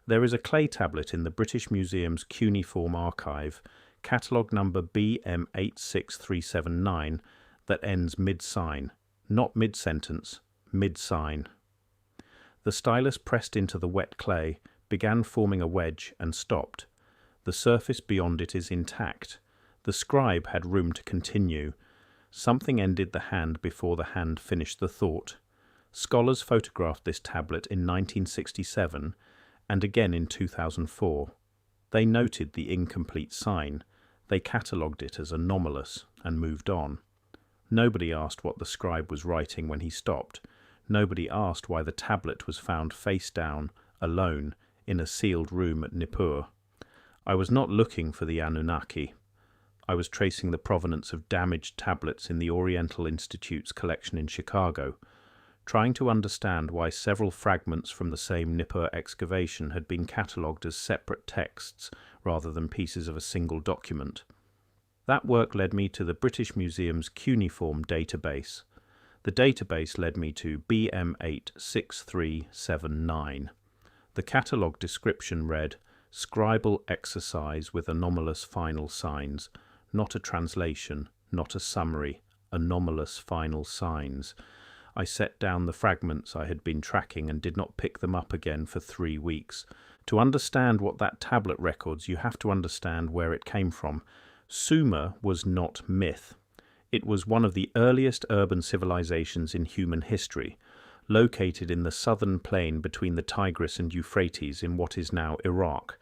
There is a clay tablet in the British Museum's cuneiform archive, Catalogue number BM86379, that ends mid-sign, not mid-sentence, mid-sign. The stylus pressed into the wet clay began forming a wedge and stopped. The surface beyond it is intact. The scribe had room to continue. Something ended the hand before the hand finished the thought. Scholars photographed this tablet in 1967 and again in 2004. They noted the incomplete sign. They catalogued it as anomalous and moved on. Nobody asked what the scribe was writing when he stopped. Nobody asked why the tablet was found face down, alone, in a sealed room at Nippur. I was not looking for the Anunnaki. I was tracing the provenance of damaged tablets in the Oriental Institute's collection in Chicago, trying to understand why several fragments from the same Nippur excavation had been catalogued as separate texts rather than pieces of a single document. That work led me to the British Museum's cuneiform database. The database led me to BM86379. The catalogue description read, "Scribal exercise with anomalous final signs, not a translation, not a summary, anomalous final signs." I set down the fragments I had been tracking and did not pick them up again for 3 weeks. To understand what that tablet records, you have to understand where it came from. Sumer was not myth. It was one of the earliest urban civilizations in human history, located in the southern plain between the Tigris and Euphrates in what is now Iraq.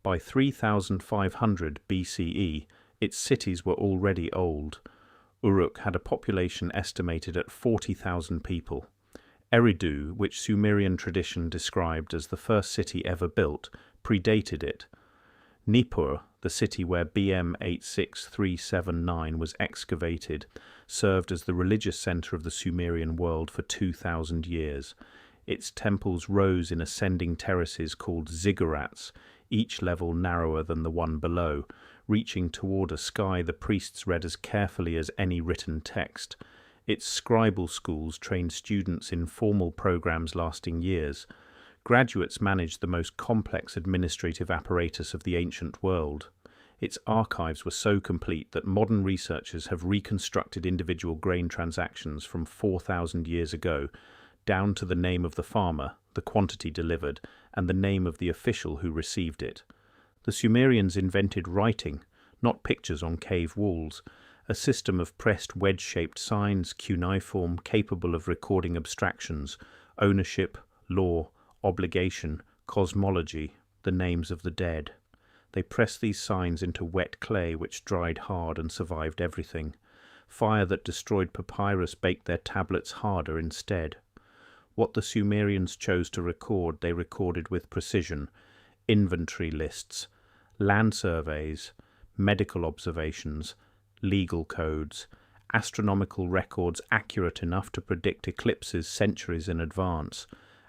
By 3500 BCE, its cities were already old. Uruk had a population estimated at 40,000 people. Eridu, which Sumerian tradition described as the first city ever built, predated it. Nippur, the city where BM86379 was excavated, served as the religious center of the Sumerian world for 2,000 years. Its temples rose in ascending terraces called ziggurats, each level narrower than the one below, reaching toward a sky the priests read as carefully as any written text. Its scribal schools trained students in formal programs lasting years. Graduates managed the most complex administrative apparatus of the ancient world. Its archives were so complete that modern researchers have reconstructed individual grain transactions from 4,000 years ago, down to the name of the farmer, the quantity delivered, and the name of the official who received it. The Sumerians invented writing, not pictures on cave walls, a system of pressed wedge-shaped signs, cuneiform, capable of recording abstractions, ownership, law, obligation, cosmology, the names of the dead. They pressed these signs into wet clay which dried hard and survived everything. Fire that destroyed papyrus baked their tablets harder instead. What the Sumerians chose to record, they recorded with precision. Inventory lists, land surveys, medical observations, legal codes, astronomical records accurate enough to predict eclipses centuries in advance,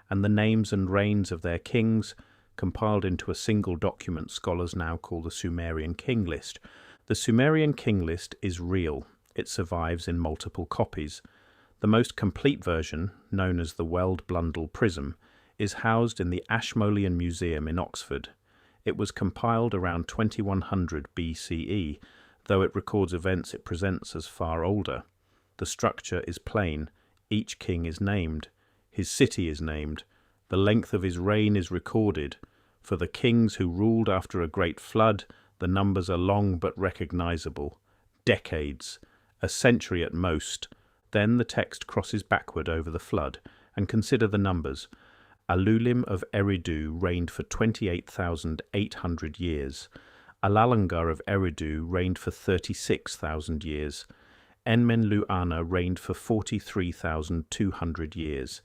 and the names and reigns of their kings, compiled into a single document scholars now call the Sumerian King List. The Sumerian King List is real. It survives in multiple copies. The most complete version, known as the Weld Blundell Prism, is housed in the Ashmolean Museum in Oxford. It was compiled around 2100 BCE, though it records events it presents as far older. The structure is plain. Each king is named. His city is named. The length of his reign is recorded. For the kings who ruled after a great flood, the numbers are long but recognizable. Decades. A century at most. Then the text crosses backward over the flood, and consider the numbers. Alulim of Eridu reigned for 28,800 years. Alalangar of Eridu reigned for 36,000 years. Enmenlu-Ana reigned for 43,200 years.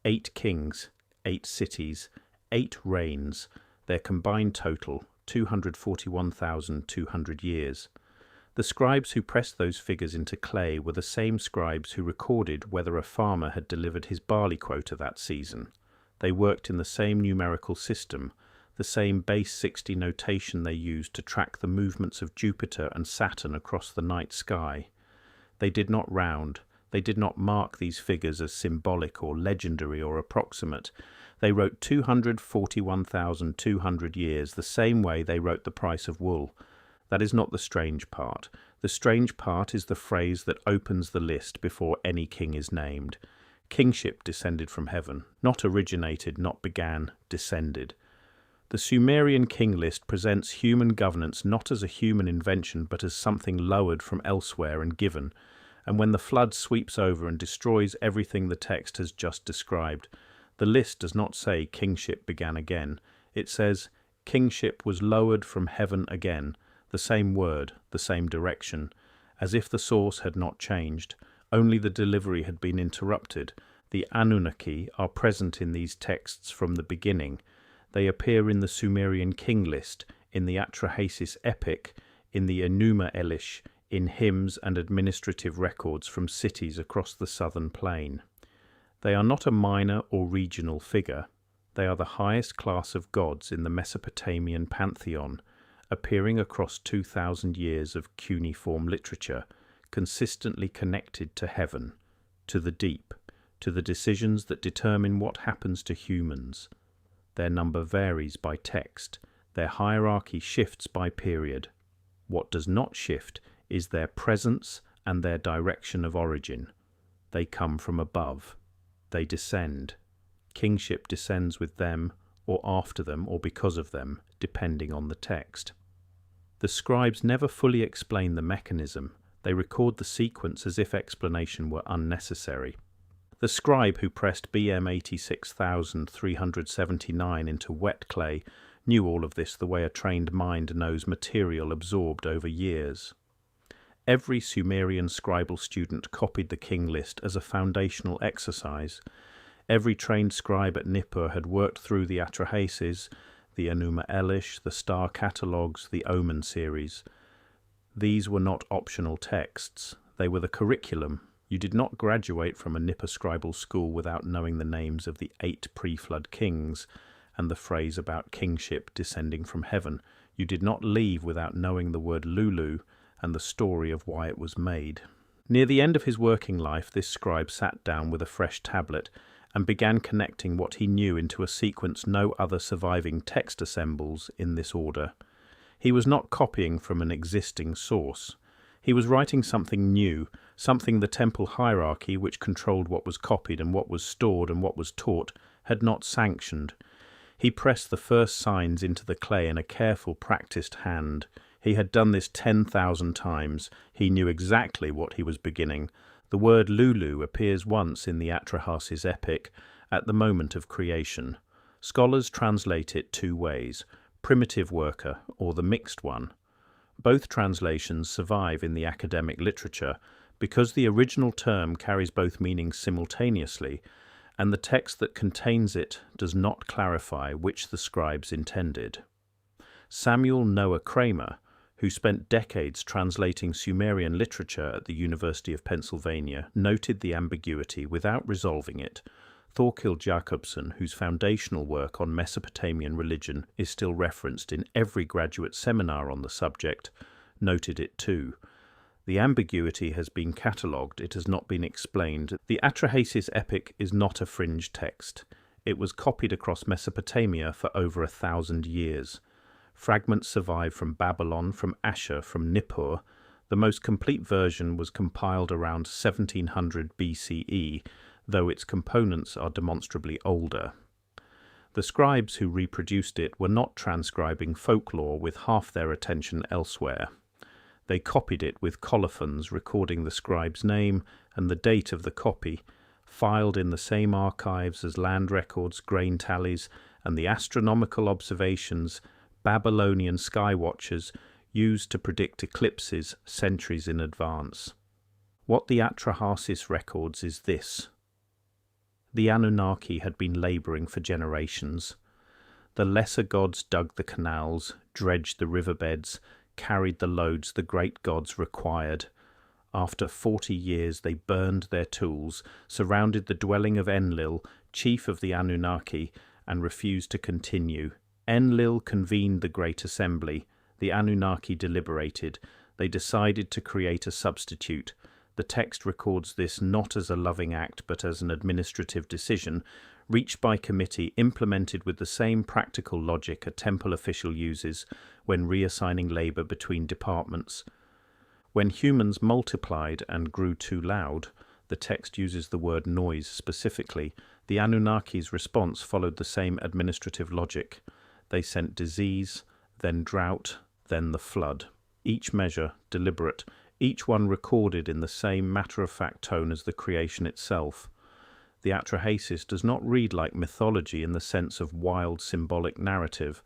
8 kings, 8 cities, 8 reigns, their combined total 241,200 years. The scribes who pressed those figures into clay were the same scribes who recorded whether a farmer had delivered his barley quota that season. They worked in the same numerical system, the same base 60 notation they used to track the movements of Jupiter and Saturn across the night sky. They did not round. They did not mark these figures as symbolic or legendary or approximate. They wrote 241,200 years, the same way they wrote the price of wool. That is not the strange part. The strange part is the phrase that opens the list before any king is named. Kingship descended from heaven, not originated, not began, descended. The Sumerian King List presents human governance not as a human invention but as something lowered from elsewhere and given, and when the flood sweeps over and destroys everything the text has just described, the list does not say kingship began again. It says kingship was lowered from heaven again, the same word, the same direction, as if the source had not changed, only the delivery had been interrupted. The Anunnaki are present in these texts from the beginning. They appear in the Sumerian King List, in the Atrahasis epic, in the Enuma Elish, in hymns and administrative records from cities across the southern plain. They are not a minor or regional figure. They are the highest class of gods in the Mesopotamian pantheon, appearing across 2,000 years of cuneiform literature, consistently connected to heaven, to the deep, to the decisions that determine what happens to humans. Their number varies by text. Their hierarchy shifts by period. What does not shift is their presence and their direction of origin. They come from above. They descend. Kingship descends with them, or after them, or because of them, depending on the text. The scribes never fully explain the mechanism. They record the sequence as if explanation were unnecessary. The scribe who pressed BM 86,379 into wet clay knew all of this the way a trained mind knows material absorbed over years. Every Sumerian scribal student copied the King List as a foundational exercise. Every trained scribe at Nippur had worked through the Atrahasis, the Enuma Elish, the star catalogues, the Omen series. These were not optional texts. They were the curriculum. You did not graduate from a Nippur scribal school without knowing the names of the 8 pre-flood kings and the phrase about kingship descending from heaven. You did not leave without knowing the word lulu and the story of why it was made. Near the end of his working life, this scribe sat down with a fresh tablet and began connecting what he knew into a sequence no other surviving text assembles in this order. He was not copying from an existing source. He was writing something new, something the temple hierarchy, which controlled what was copied and what was stored and what was taught, had not sanctioned. He pressed the first signs into the clay in a careful, practiced hand. He had done this 10,000 times. He knew exactly what he was beginning. The word lulu appears once in the Atrahasis epic at the moment of creation. Scholars translate it 2 ways, primitive worker or the mixed one. Both translations survive in the academic literature because the original term carries both meanings simultaneously, and the text that contains it does not clarify which the scribes intended. Samuel Noah Kramer, who spent decades translating Sumerian literature at the University of Pennsylvania, noted the ambiguity without resolving it. Thorkild Jacobsen, whose foundational work on Mesopotamian religion is still referenced in every graduate seminar on the subject, noted it too. The ambiguity has been catalogued, it has not been explained. The Atrahasis epic is not a fringe text. It was copied across Mesopotamia for over 1,000 years. Fragments survive from Babylon, from Ashur, from Nippur. The most complete version was compiled around 1700 BCE, though its components are demonstrably older. The scribes who reproduced it were not transcribing folklore with half their attention elsewhere. They copied it with colophons recording the scribe's name and the date of the copy, filed in the same archives as land records, grain tallies, and the astronomical observations Babylonian sky watchers used to predict eclipses centuries in advance. What the Atrahasis records is this. The Anunnaki had been labouring for generations. The lesser gods dug the canals, dredged the riverbeds, carried the loads the great gods required. After 40 years they burned their tools, surrounded the dwelling of Enlil, chief of the Anunnaki, and refused to continue. Enlil convened the Great Assembly. The Anunnaki deliberated. They decided to create a substitute. The text records this not as a loving act but as an administrative decision reached by committee, implemented with the same practical logic a temple official uses when reassigning labor between departments. When humans multiplied and grew too loud, the text uses the word noise specifically. The Anunnaki's response followed the same administrative logic. They sent disease, then drought, then the flood. Each measure deliberate, each one recorded in the same matter-of-fact tone as the creation itself. The Atrahasis does not read like mythology in the sense of wild symbolic narrative.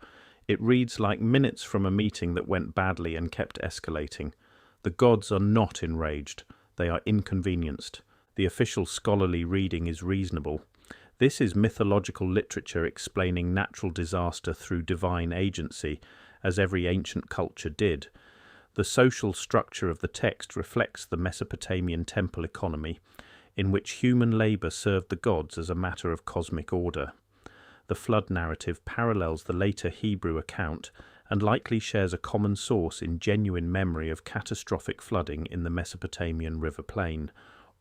It reads like minutes from a meeting that went badly and kept escalating. The gods are not enraged. They are inconvenienced. The official scholarly reading is reasonable. This is mythological literature explaining natural disaster through divine agency, as every ancient culture did. The social structure of the text reflects the Mesopotamian temple economy, in which human labor served the gods as a matter of cosmic order. The flood narrative parallels the later Hebrew account and likely shares a common source in genuine memory of catastrophic flooding in the Mesopotamian river plain.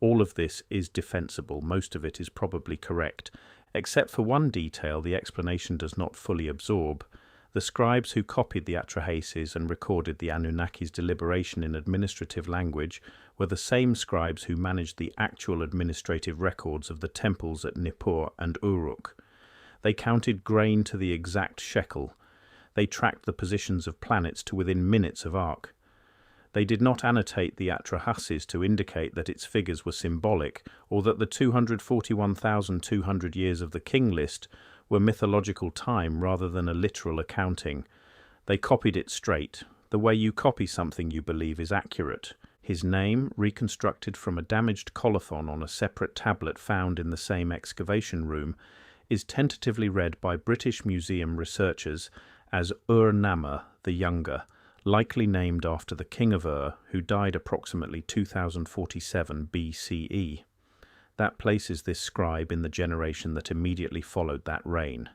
All of this is defensible, most of it is probably correct. Except for one detail the explanation does not fully absorb. The scribes who copied the Atrahasis and recorded the Anunnaki's deliberation in administrative language were the same scribes who managed the actual administrative records of the temples at Nippur and Uruk. They counted grain to the exact shekel. They tracked the positions of planets to within minutes of arc. They did not annotate the Atrahasis to indicate that its figures were symbolic or that the 241,200 years of the King List were mythological time rather than a literal accounting. They copied it straight. The way you copy something you believe is accurate. His name, reconstructed from a damaged colophon on a separate tablet found in the same excavation room, is tentatively read by British Museum researchers as Ur-Nama the Younger, likely named after the king of Ur, who died approximately 2047 BCE. That places this scribe in the generation that immediately followed that reign.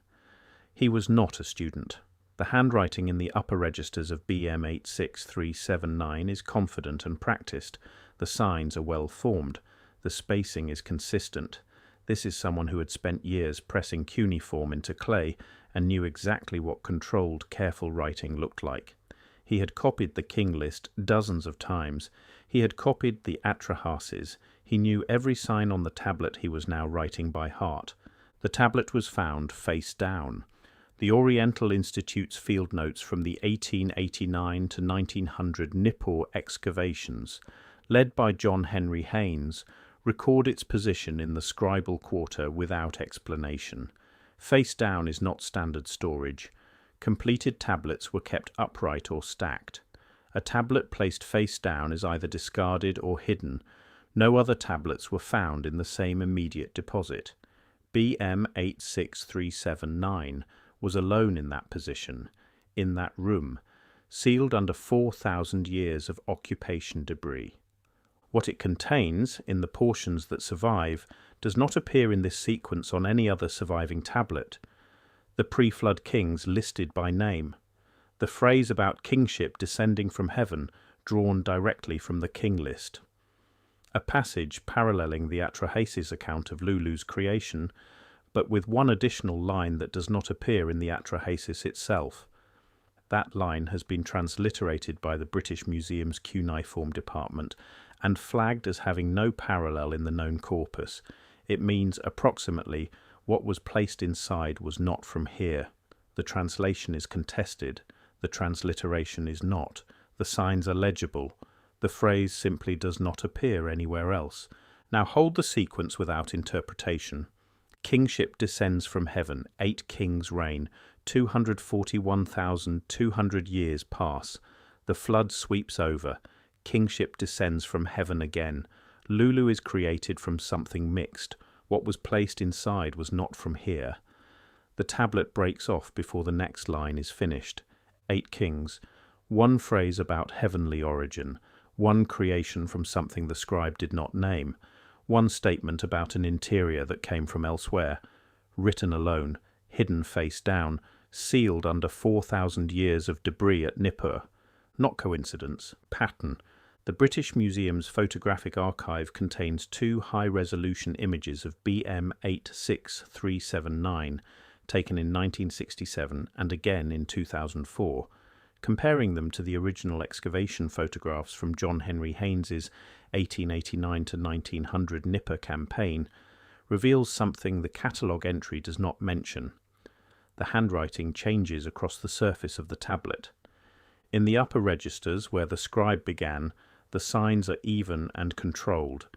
He was not a student. The handwriting in the upper registers of BM 86379 is confident and practiced. The signs are well formed. The spacing is consistent. This is someone who had spent years pressing cuneiform into clay and knew exactly what controlled, careful writing looked like. He had copied the King List dozens of times. He had copied the Atrahasis. He knew every sign on the tablet he was now writing by heart. The tablet was found face down. The Oriental Institute's field notes from the 1889 to 1900 Nippur excavations, led by John Henry Haynes, record its position in the Scribal quarter without explanation. Face down is not standard storage. Completed tablets were kept upright or stacked. A tablet placed face down is either discarded or hidden. No other tablets were found in the same immediate deposit. BM 86379 was alone in that position, in that room, sealed under 4,000 years of occupation debris. What it contains, in the portions that survive, does not appear in this sequence on any other surviving tablet. The pre-flood kings listed by name. The phrase about kingship descending from heaven drawn directly from the King List. A passage paralleling the Atrahasis account of Lulu's creation, but with one additional line that does not appear in the Atrahasis itself. That line has been transliterated by the British Museum's cuneiform department and flagged as having no parallel in the known corpus. It means approximately what was placed inside was not from here. The translation is contested. The transliteration is not. The signs are legible. The phrase simply does not appear anywhere else. Now hold the sequence without interpretation. Kingship descends from heaven. 8 kings reign. 241,200 years pass. The flood sweeps over. Kingship descends from heaven again. Lulu is created from something mixed. What was placed inside was not from here. The tablet breaks off before the next line is finished. 8 kings. One phrase about heavenly origin. One creation from something the scribe did not name. One statement about an interior that came from elsewhere. Written alone. Hidden face down. Sealed under 4,000 years of debris at Nippur. Not coincidence. Pattern. The British Museum's photographic archive contains 2 high-resolution images of BM 86379, taken in 1967 and again in 2004. Comparing them to the original excavation photographs from John Henry Haynes's 1889 to 1900 Nippur campaign reveals something the catalogue entry does not mention. The handwriting changes across the surface of the tablet. In the upper registers, where the scribe began, the signs are even and controlled.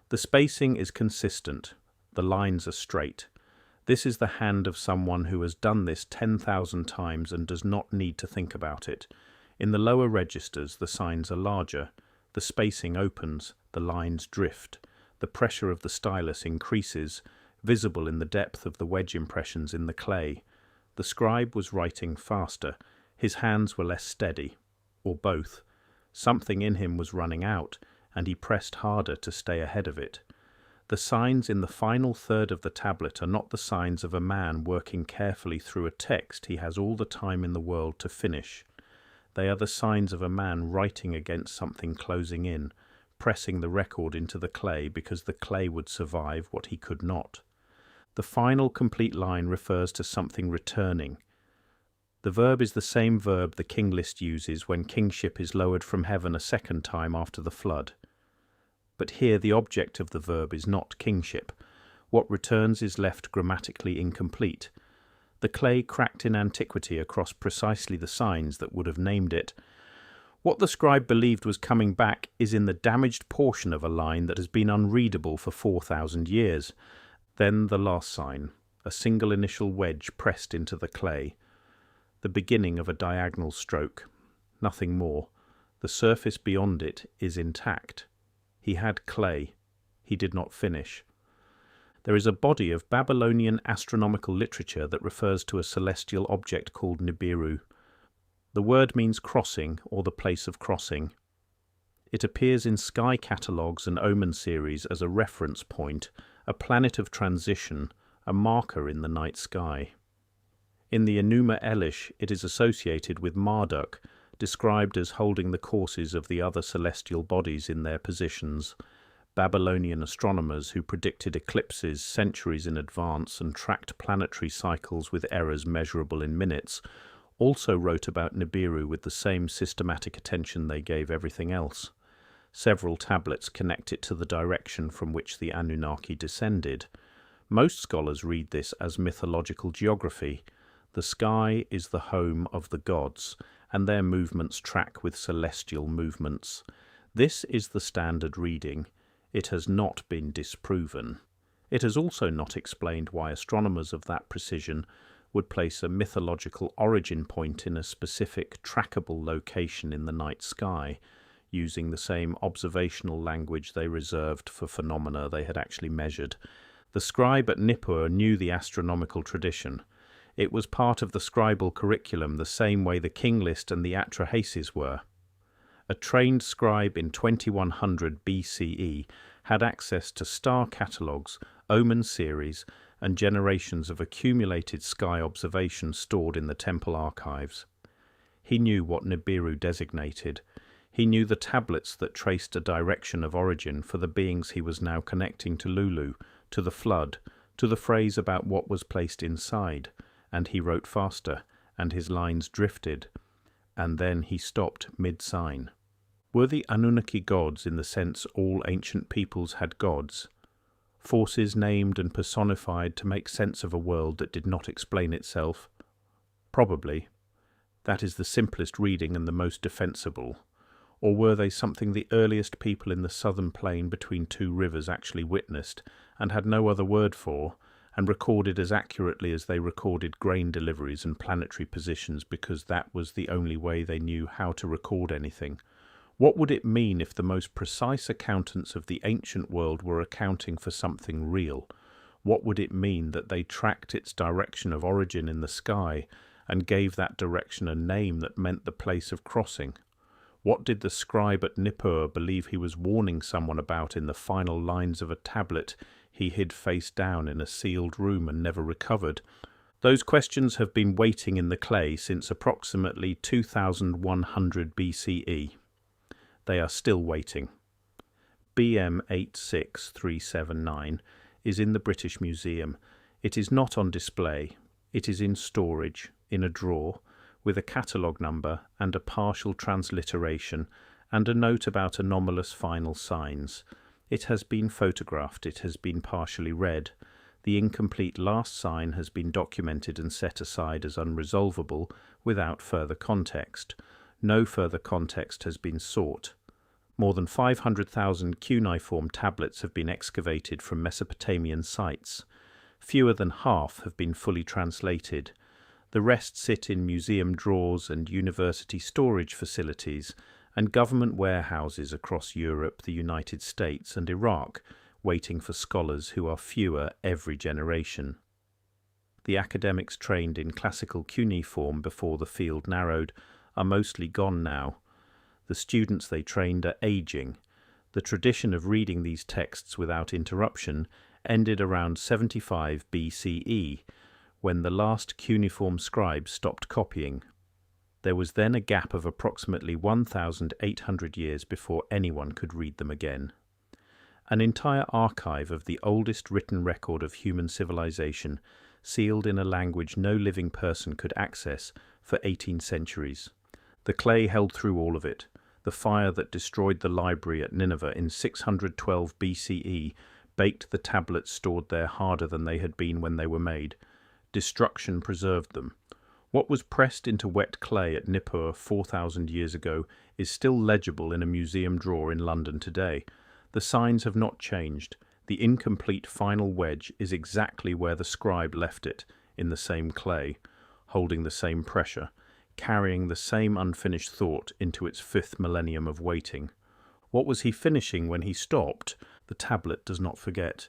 The spacing is consistent. The lines are straight. This is the hand of someone who has done this 10,000 times and does not need to think about it. In the lower registers, the signs are larger. The spacing opens. The lines drift. The pressure of the stylus increases, visible in the depth of the wedge impressions in the clay. The scribe was writing faster. His hands were less steady, or both. Something in him was running out, and he pressed harder to stay ahead of it. The signs in the final third of the tablet are not the signs of a man working carefully through a text he has all the time in the world to finish. They are the signs of a man writing against something closing in, pressing the record into the clay because the clay would survive what he could not. The final complete line refers to something returning. The verb is the same verb the King List uses when kingship is lowered from heaven a second time after the flood. But here the object of the verb is not kingship. What returns is left grammatically incomplete. The clay cracked in antiquity across precisely the signs that would have named it. What the scribe believed was coming back is in the damaged portion of a line that has been unreadable for 4,000 years. Then the last sign, a single initial wedge pressed into the clay. The beginning of a diagonal stroke. Nothing more. The surface beyond it is intact. He had clay. He did not finish. There is a body of Babylonian astronomical literature that refers to a celestial object called Nibiru. The word means crossing or the place of crossing. It appears in sky catalogues and omen series as a reference point, a planet of transition, a marker in the night sky. In the Enuma Elish, it is associated with Marduk, described as holding the courses of the other celestial bodies in their positions. Babylonian astronomers who predicted eclipses centuries in advance and tracked planetary cycles with errors measurable in minutes also wrote about Nibiru with the same systematic attention they gave everything else. Several tablets connect it to the direction from which the Anunnaki descended. Most scholars read this as mythological geography. The sky is the home of the gods, and their movements track with celestial movements. This is the standard reading. It has not been disproven. It has also not explained why astronomers of that precision would place a mythological origin point in a specific trackable location in the night sky, using the same observational language they reserved for phenomena they had actually measured. The scribe at Nippur knew the astronomical tradition. It was part of the scribal curriculum the same way the King List and the Atrahasis were. A trained scribe in 2100 BCE had access to star catalogues, omen series, and generations of accumulated sky observations stored in the temple archives. He knew what Nibiru designated. He knew the tablets that traced a direction of origin for the beings he was now connecting to Lulu, to the flood, to the phrase about what was placed inside. And he wrote faster, and his lines drifted, and then he stopped mid-sign. Were the Anunnaki gods in the sense all ancient peoples had gods? Forces named and personified to make sense of a world that did not explain itself? Probably. That is the simplest reading and the most defensible. Or were they something the earliest people in the southern plain between 2 rivers actually witnessed, and had no other word for, and recorded as accurately as they recorded grain deliveries and planetary positions because that was the only way they knew how to record anything? What would it mean if the most precise accountants of the ancient world were accounting for something real? What would it mean that they tracked its direction of origin in the sky and gave that direction a name that meant the place of crossing? What did the scribe at Nippur believe he was warning someone about in the final lines of a tablet he hid face down in a sealed room and never recovered? Those questions have been waiting in the clay since approximately 2100 BCE. They are still waiting. BM 86379 is in the British Museum. It is not on display. It is in storage, in a drawer, with a catalogue number and a partial transliteration and a note about anomalous final signs. It has been photographed. It has been partially read. The incomplete last sign has been documented and set aside as unresolvable without further context. No further context has been sought. More than 500,000 cuneiform tablets have been excavated from Mesopotamian sites. Fewer than half have been fully translated. The rest sit in museum drawers and university storage facilities and government warehouses across Europe, the United States and Iraq, waiting for scholars who are fewer every generation. The academics trained in classical cuneiform before the field narrowed are mostly gone now. The students they trained are aging. The tradition of reading these texts without interruption ended around 75 BCE, when the last cuneiform scribe stopped copying. There was then a gap of approximately 1,800 years before anyone could read them again. An entire archive of the oldest written record of human civilization, sealed in a language no living person could access for 18 centuries. The clay held through all of it. The fire that destroyed the library at Nineveh in 612 BCE baked the tablets stored there harder than they had been when they were made. Destruction preserved them. What was pressed into wet clay at Nippur 4,000 years ago is still legible in a museum drawer in London today. The signs have not changed. The incomplete final wedge is exactly where the scribe left it, in the same clay, holding the same pressure, carrying the same unfinished thought into its 5th millennium of waiting. What was he finishing when he stopped? The tablet does not forget.